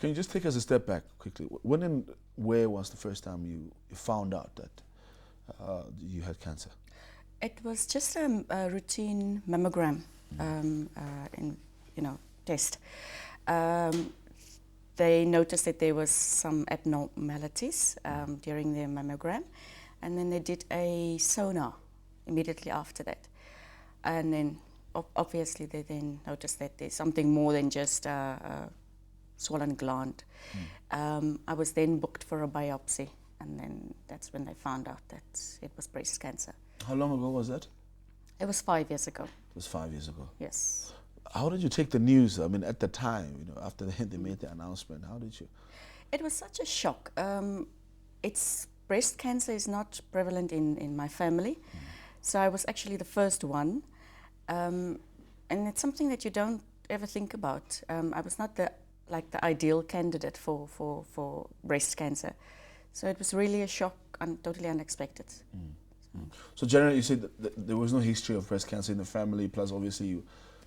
Can you just take us a step back quickly? When and where was the first time you found out that you had cancer? It was just a routine mammogram, test. They noticed that there was some abnormalities during their mammogram, and then they did a sonar immediately after that. And then obviously they then noticed that there's something more than just a swollen gland. I was then booked for a biopsy, and then that's when they found out that it was breast cancer. How long ago was that? It was 5 years ago. It was 5 years ago. Yes. How did you take the news? I mean, at the time, after they made the announcement, how did you? It was such a shock. Breast cancer is not prevalent in my family, so I was actually the first one, and it's something that you don't ever think about. I was not the ideal candidate for breast cancer, so it was really a shock and totally unexpected. So generally, you said that there was no history of breast cancer in the family. Plus, obviously,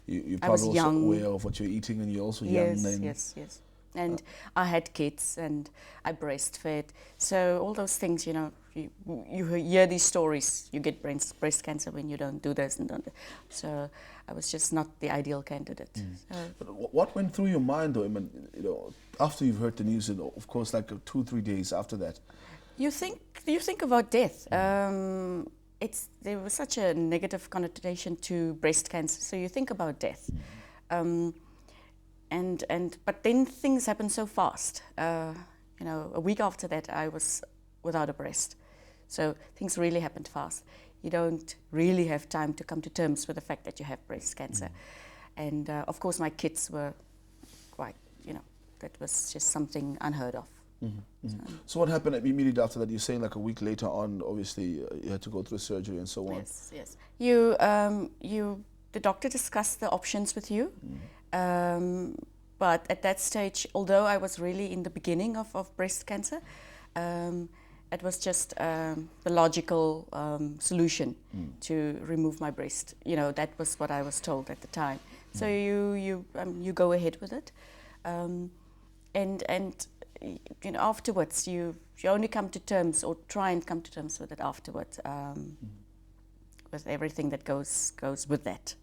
you're I was probably also young. aware of what you're eating, and you're also young then. Yes. And I had kids, and I breastfed. So all those things, you hear these stories. You get breast cancer when you don't do this and don't. So I was just not the ideal candidate. But what went through your mind, though? I mean, after you've heard the news, of course, like 2-3 days after that. You think about death. There was such a negative connotation to breast cancer, so you think about death. But then things happen so fast. A week after that, I was without a breast. So things really happened fast. You don't really have time to come to terms with the fact that you have breast cancer. And of course, my kids were quite, that was just something unheard of. So what happened immediately after that? You're saying like a week later on, obviously, you had to go through surgery and so on. Yes. The doctor discussed the options with you. But at that stage, although I was really in the beginning of breast cancer, it was just the logical solution to remove my breast. That was what I was told at the time. So you go ahead with it, and afterwards you only come to terms, or try and come to terms with it afterwards, with everything that goes with that.